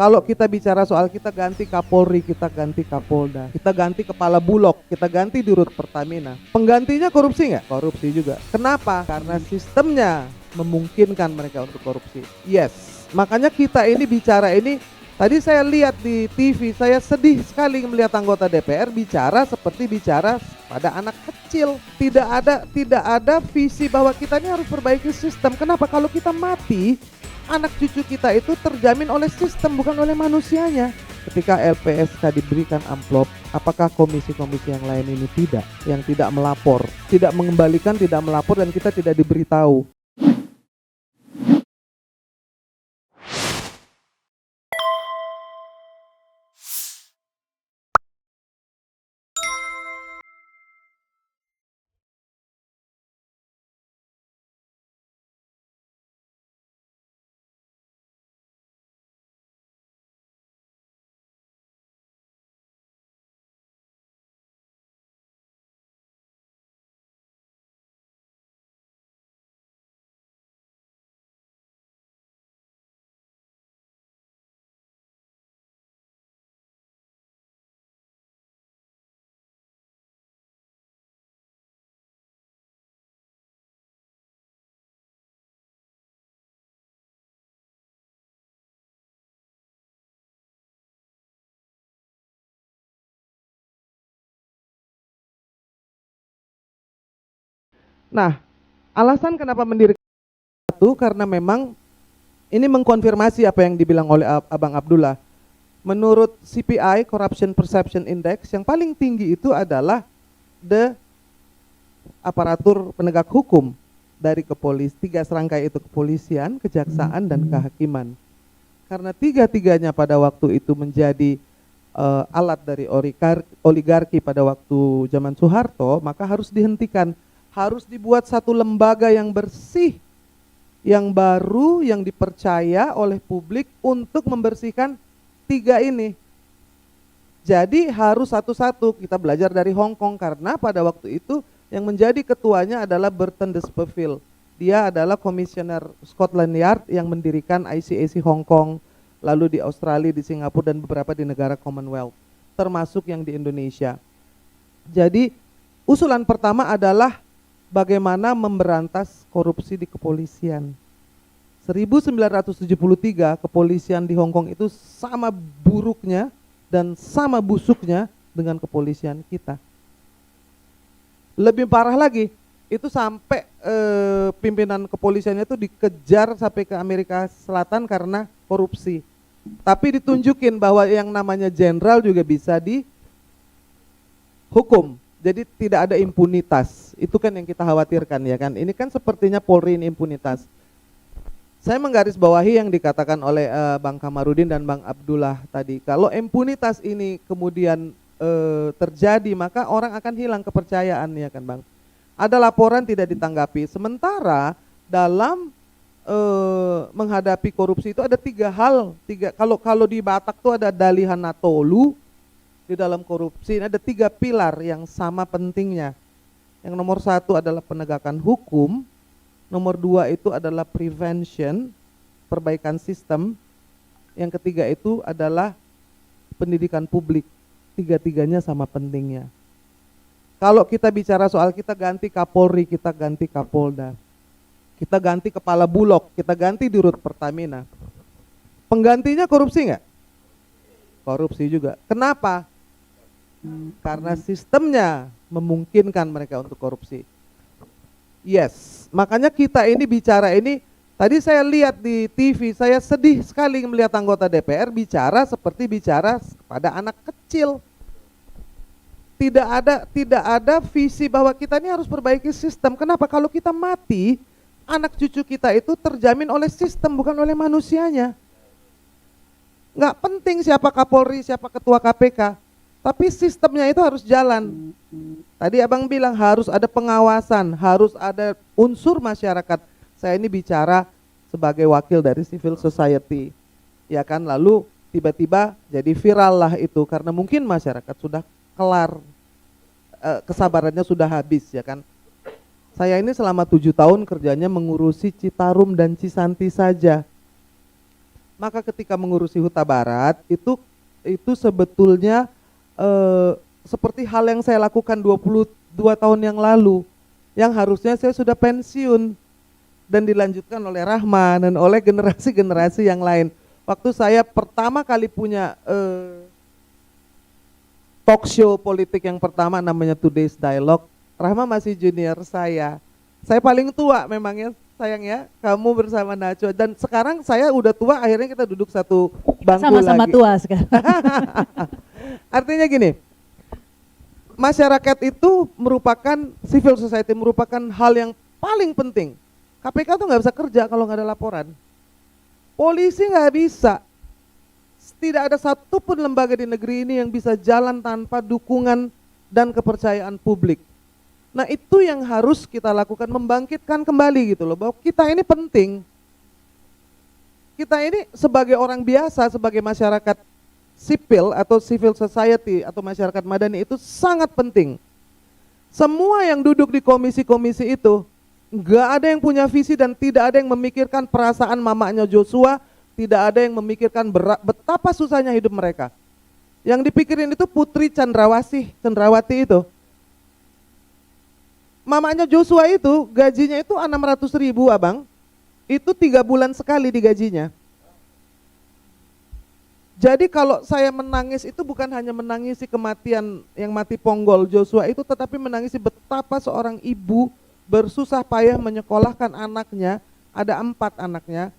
Kalau kita bicara soal kita ganti Kapolri, kita ganti Kapolda, kita ganti kepala Bulog, kita ganti Dirut Pertamina, penggantinya korupsi nggak? Korupsi juga. Kenapa? Karena sistemnya memungkinkan mereka untuk korupsi. Yes, makanya kita ini bicara ini. Tadi saya lihat di TV, saya sedih sekali melihat anggota DPR bicara seperti bicara pada anak kecil. Tidak ada visi bahwa kita ini harus perbaiki sistem. Kenapa? Kalau kita mati, anak cucu kita itu terjamin oleh sistem, bukan oleh manusianya. Ketika LPSK diberikan amplop, apakah komisi-komisi yang lain ini tidak? Yang tidak melapor, tidak mengembalikan, tidak melapor, dan kita tidak diberitahu. Nah, alasan kenapa mendirikan itu karena memang ini mengkonfirmasi apa yang dibilang oleh Abang Abdullah. Menurut CPI, Corruption Perception Index, yang paling tinggi itu adalah aparatur penegak hukum dari tiga serangkai itu: kepolisian, kejaksaan, dan kehakiman. Karena tiga-tiganya pada waktu itu menjadi alat dari oligarki pada waktu zaman Soeharto, maka harus dihentikan. Harus dibuat satu lembaga yang bersih, yang baru, yang dipercaya oleh publik untuk membersihkan tiga ini. Jadi harus satu-satu. Kita belajar dari Hong Kong, karena pada waktu itu yang menjadi ketuanya adalah Burton D'Esperville. Dia adalah komisioner Scotland Yard yang mendirikan ICAC Hong Kong, lalu di Australia, di Singapura, dan beberapa di negara Commonwealth, termasuk yang di Indonesia. Jadi usulan pertama adalah bagaimana memberantas korupsi di kepolisian. 1973 kepolisian di Hong Kong itu sama buruknya dan sama busuknya dengan kepolisian kita. Lebih parah lagi, itu sampai pimpinan kepolisiannya itu dikejar sampai ke Amerika Selatan karena korupsi. Tapi ditunjukin bahwa yang namanya jenderal juga bisa dihukum. Jadi tidak ada impunitas. Itu kan yang kita khawatirkan, ya kan. Ini kan sepertinya Polri ini impunitas. Saya menggarisbawahi yang dikatakan oleh Bang Kamarudin dan Bang Abdullah tadi. Kalau impunitas ini kemudian terjadi, maka orang akan hilang kepercayaan, ya kan Bang. Ada laporan tidak ditanggapi. Sementara dalam menghadapi korupsi itu ada tiga hal. Kalau di Batak itu ada dalihan natolu. Di dalam korupsi ini ada tiga pilar yang sama pentingnya. Yang nomor satu adalah penegakan hukum, nomor dua itu adalah prevention, perbaikan sistem, yang ketiga itu adalah pendidikan publik. Tiga-tiganya sama pentingnya. Kalau kita bicara soal kita ganti Kapolri, kita ganti Kapolda, kita ganti kepala Bulog, kita ganti Dirut Pertamina, penggantinya korupsi nggak? Korupsi juga. Kenapa? Karena sistemnya memungkinkan mereka untuk korupsi. Yes, makanya kita ini bicara ini. Tadi saya lihat di TV, saya sedih sekali melihat anggota DPR bicara seperti bicara pada anak kecil. Tidak ada visi bahwa kita ini harus perbaiki sistem. Kenapa? Kalau kita mati, anak cucu kita itu terjamin oleh sistem, bukan oleh manusianya. Nggak penting siapa Kapolri, siapa ketua KPK. Tapi sistemnya itu harus jalan. Tadi Abang bilang harus ada pengawasan, harus ada unsur masyarakat. Saya ini bicara sebagai wakil dari civil society. Ya kan, lalu tiba-tiba jadi viral lah itu karena mungkin masyarakat sudah kelar, kesabarannya sudah habis, ya kan. Saya ini selama 7 tahun kerjanya mengurusi Citarum dan Cisanti saja. Maka ketika mengurusi Huta Barat itu sebetulnya seperti hal yang saya lakukan 22 tahun yang lalu, yang harusnya saya sudah pensiun dan dilanjutkan oleh Rahman dan oleh generasi-generasi yang lain. Waktu saya pertama kali punya talk show politik yang pertama namanya Today's Dialogue, Rahma masih junior saya. Saya paling tua memangnya, sayang ya, kamu bersama Nacho. Dan sekarang saya udah tua, akhirnya kita duduk satu bangku sama-sama lagi. tua sekarang. Artinya gini, masyarakat itu merupakan, civil society merupakan hal yang paling penting. KPK tuh nggak bisa kerja kalau nggak ada laporan. Polisi nggak bisa. Tidak ada satupun lembaga di negeri ini yang bisa jalan tanpa dukungan dan kepercayaan publik. Nah itu yang harus kita lakukan, membangkitkan kembali gitu loh, bahwa kita ini penting. Kita ini sebagai orang biasa, sebagai masyarakat sipil atau civil society atau masyarakat madani itu sangat penting. Semua yang duduk di komisi-komisi itu nggak ada yang punya visi dan tidak ada yang memikirkan perasaan mamanya Joshua, tidak ada yang memikirkan betapa susahnya hidup mereka. Yang dipikirin itu Putri Chandrawati itu. Mamanya Joshua itu gajinya itu 600.000 abang, itu 3 bulan sekali digajinya. Jadi kalau saya menangis itu bukan hanya menangisi kematian yang mati ponggol Joshua itu, tetapi menangisi betapa seorang ibu bersusah payah menyekolahkan anaknya, ada 4 anaknya.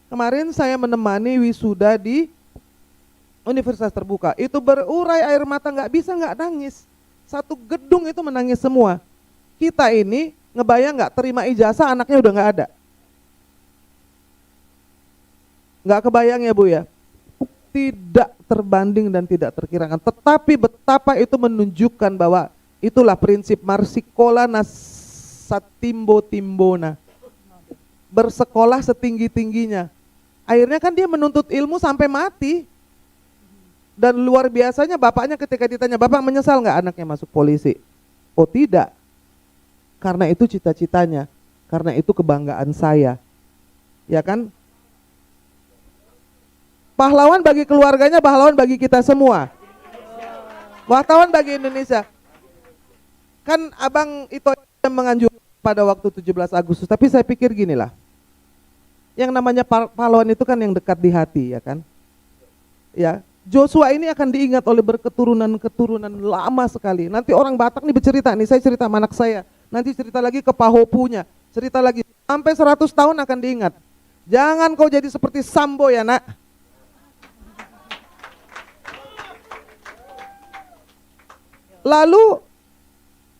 Kemarin saya menemani wisuda di Universitas Terbuka, itu berurai air mata, nggak bisa nggak nangis. Satu gedung itu menangis semua. Kita ini ngebayang nggak terima ijazah anaknya udah nggak ada. Nggak kebayang ya Bu ya. Tidak terbanding dan tidak terkirakan. Tetapi betapa itu menunjukkan bahwa itulah prinsip Marsikola Nasatimbo Timbona. Bersekolah setinggi-tingginya. Akhirnya kan dia menuntut ilmu sampai mati. Dan luar biasanya bapaknya ketika ditanya, Bapak menyesal nggak anaknya masuk polisi? Oh tidak. Karena itu cita-citanya, karena itu kebanggaan saya, ya kan? Pahlawan bagi keluarganya, pahlawan bagi kita semua. Wartawan bagi Indonesia. Kan abang itu menganjurkan pada waktu 17 Agustus, tapi saya pikir ginilah. Yang namanya pahlawan itu kan yang dekat di hati, ya kan? Ya, Joshua ini akan diingat oleh berketurunan-keturunan lama sekali. Nanti orang Batak nih bercerita, nih saya cerita sama anak saya. Nanti cerita lagi ke Pahopunya, cerita lagi sampai 100 tahun akan diingat. Jangan kau jadi seperti Sambo ya nak. Lalu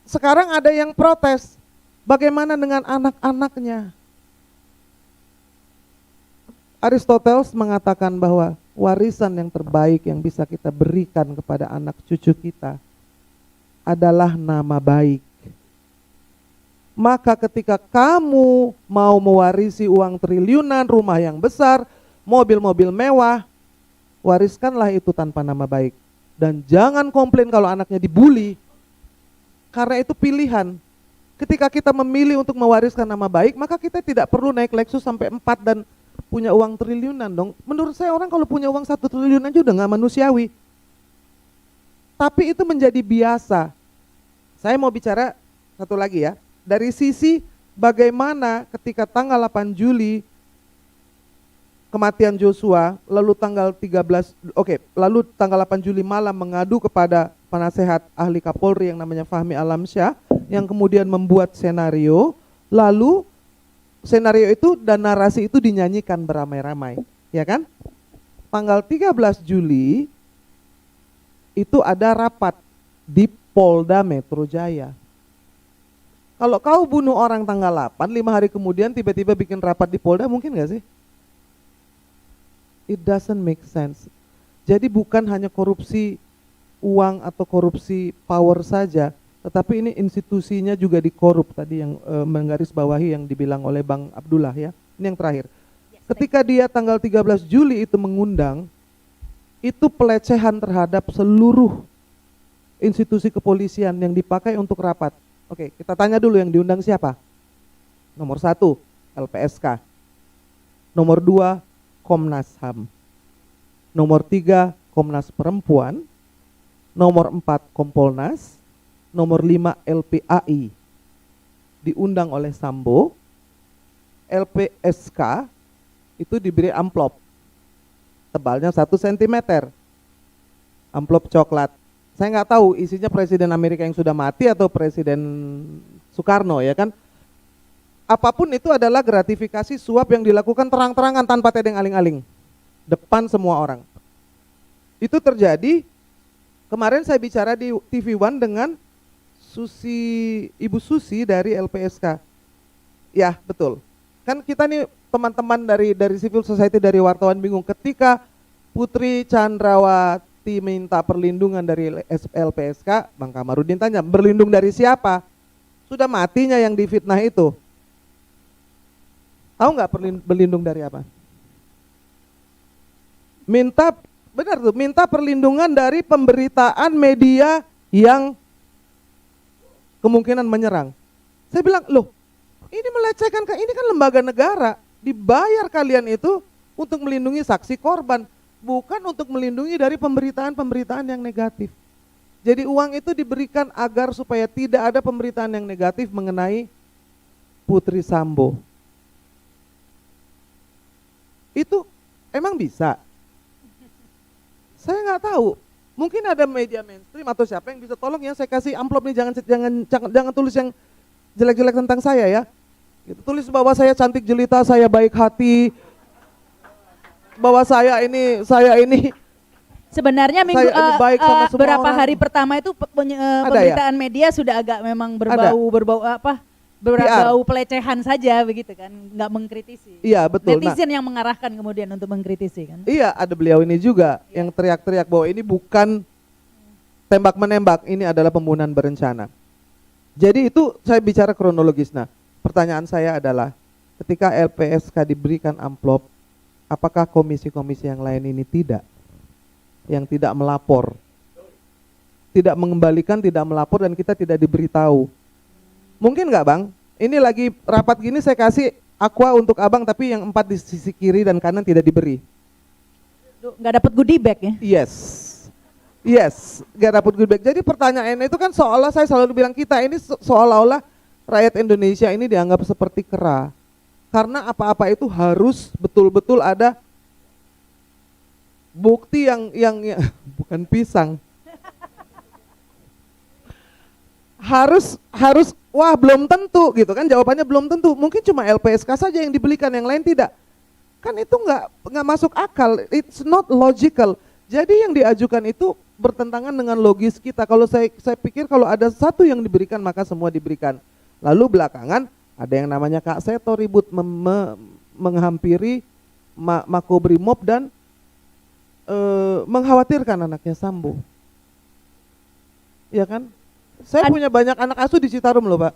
sekarang ada yang protes, bagaimana dengan anak-anaknya? Aristoteles mengatakan bahwa warisan yang terbaik yang bisa kita berikan kepada anak cucu kita adalah nama baik. Maka ketika kamu mau mewarisi uang triliunan, rumah yang besar, mobil-mobil mewah, wariskanlah itu tanpa nama baik. Dan jangan komplain kalau anaknya dibully, karena itu pilihan. Ketika kita memilih untuk mewariskan nama baik, maka kita tidak perlu naik Lexus sampai 4 dan punya uang triliunan dong. Menurut saya orang kalau punya uang 1 triliun aja udah gak manusiawi. Tapi itu menjadi biasa. Saya mau bicara satu lagi ya. Dari sisi bagaimana ketika tanggal 8 Juli kematian Joshua, lalu tanggal 8 Juli malam mengadu kepada penasehat ahli Kapolri yang namanya Fahmi Alamsyah yang kemudian membuat senario, lalu senario itu dan narasi itu dinyanyikan beramai-ramai, ya kan? Tanggal 13 Juli itu ada rapat di Polda Metro Jaya. Kalau kau bunuh orang tanggal 8, 5 hari kemudian tiba-tiba bikin rapat di Polda, mungkin gak sih? It doesn't make sense. Jadi bukan hanya korupsi uang atau korupsi power saja, tetapi ini institusinya juga dikorup tadi yang menggarisbawahi yang dibilang oleh Bang Abdullah ya. Ini yang terakhir. Ketika dia tanggal 13 Juli itu mengundang, itu pelecehan terhadap seluruh institusi kepolisian yang dipakai untuk rapat. Oke, kita tanya dulu yang diundang siapa? Nomor 1, LPSK. Nomor 2, Komnas HAM, nomor 3 Komnas Perempuan, nomor 4 Kompolnas, nomor 5 LPAI. Diundang oleh Sambo, LPSK itu diberi amplop tebalnya 1 cm, amplop coklat. Saya nggak tahu isinya Presiden Amerika yang sudah mati atau Presiden Soekarno, ya kan. Apapun itu adalah gratifikasi suap yang dilakukan terang-terangan tanpa tedeng aling-aling depan semua orang. Itu terjadi kemarin saya bicara di TV One dengan Ibu Susi dari LPSK. Ya betul, kan kita nih teman-teman dari civil society, dari wartawan bingung ketika Putri Chandrawati minta perlindungan dari LPSK. Bang Kamarudin tanya, berlindung dari siapa? Sudah matinya yang difitnah itu. Tahu nggak berlindung dari apa? Minta perlindungan dari pemberitaan media yang kemungkinan menyerang. Saya bilang, loh, ini melecehkan, ini kan lembaga negara, dibayar kalian itu untuk melindungi saksi korban, bukan untuk melindungi dari pemberitaan-pemberitaan yang negatif. Jadi uang itu diberikan agar supaya tidak ada pemberitaan yang negatif mengenai Putri Sambo. Itu emang bisa? Saya nggak tahu. Mungkin ada media mainstream atau siapa yang bisa tolong ya, saya kasih amplop nih, jangan tulis yang jelek-jelek tentang saya ya. Gitu. Tulis bahwa saya cantik jelita, saya baik hati, bahwa saya ini sebenarnya baik sama semua berapa orang. Hari pertama itu pemberitaan media sudah agak memang berbau pelecehan saja begitu kan, nggak mengkritisi. Iya betul. Netizen yang mengarahkan kemudian untuk mengkritisi kan. Iya, ada beliau ini juga yang teriak-teriak bahwa ini bukan tembak menembak, ini adalah pembunuhan berencana. Jadi itu saya bicara kronologis. Nah, pertanyaan saya adalah ketika LPSK diberikan amplop, apakah komisi-komisi yang lain ini tidak? Yang tidak melapor, tidak mengembalikan, tidak melapor, dan kita tidak diberitahu. Mungkin nggak Bang? Ini lagi rapat gini saya kasih aqua untuk Abang, tapi yang 4 di sisi kiri dan kanan tidak diberi. Nggak dapat goodie bag ya? Yes, nggak dapat goodie bag. Jadi pertanyaannya itu kan seolah, saya selalu bilang kita ini seolah-olah rakyat Indonesia ini dianggap seperti kera. Karena apa-apa itu harus betul-betul ada bukti yang bukan pisang. Harus wah belum tentu gitu kan, jawabannya belum tentu. Mungkin cuma LPSK saja yang dibelikan, yang lain tidak. Kan itu nggak masuk akal. It's not logical. Jadi yang diajukan itu bertentangan dengan logis kita. Kalau saya pikir kalau ada satu yang diberikan maka semua diberikan. Lalu belakangan ada yang namanya Kak Seto ribut menghampiri Makobrimob dan mengkhawatirkan anaknya Sambo. Ya kan? Saya punya banyak anak asuh di Citarum loh Pak,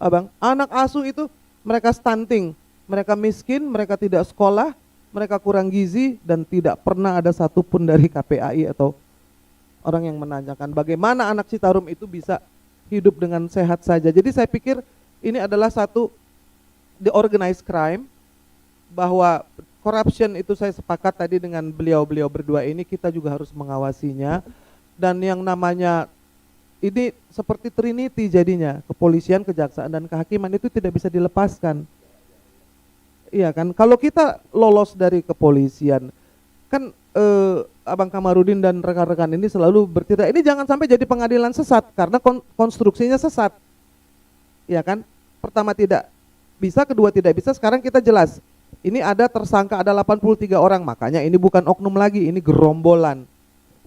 Abang. Anak asuh itu mereka stunting, mereka miskin, mereka tidak sekolah, mereka kurang gizi, dan tidak pernah ada satupun dari KPAI atau orang yang menanyakan bagaimana anak Citarum itu bisa hidup dengan sehat saja. Jadi saya pikir ini adalah satu the organized crime, bahwa corruption itu saya sepakat tadi dengan beliau berdua ini, kita juga harus mengawasinya. Dan yang namanya ini seperti Trinity jadinya, kepolisian, kejaksaan, dan kehakiman itu tidak bisa dilepaskan. Iya kan, kalau kita lolos dari kepolisian, kan Abang Kamarudin dan rekan-rekan ini selalu bertindak, ini jangan sampai jadi pengadilan sesat, karena konstruksinya sesat. Iya kan, pertama tidak bisa, kedua tidak bisa, sekarang kita jelas. Ini ada tersangka, ada 83 orang, makanya ini bukan oknum lagi, ini gerombolan.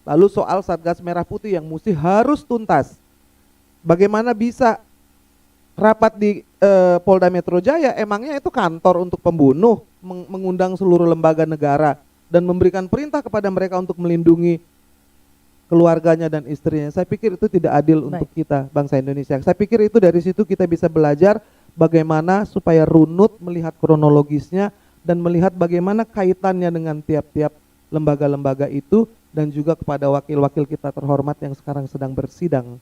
Lalu soal Satgas Merah Putih yang mesti harus tuntas. Bagaimana bisa rapat di Polda Metro Jaya, emangnya itu kantor untuk pembunuh, mengundang seluruh lembaga negara dan memberikan perintah kepada mereka untuk melindungi keluarganya dan istrinya. Saya pikir itu tidak adil untuk kita, bangsa Indonesia. Saya pikir itu dari situ kita bisa belajar bagaimana supaya runut melihat kronologisnya dan melihat bagaimana kaitannya dengan tiap-tiap lembaga-lembaga itu, dan juga kepada wakil-wakil kita terhormat yang sekarang sedang bersidang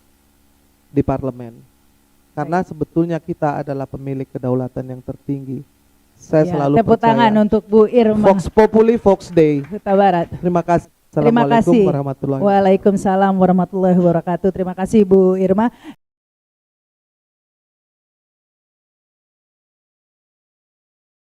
di parlemen. Karena sebetulnya kita adalah pemilik kedaulatan yang tertinggi. Saya Ya, selalu tepuk percaya. tangan untuk Bu Irma Vox Populi, Vox Dei. Huta Barat. Terima kasih. Terima Assalamualaikum kasih. warahmatullahi wabarakatuh. Waalaikumsalam warahmatullahi wabarakatuh. Terima kasih Bu Irma.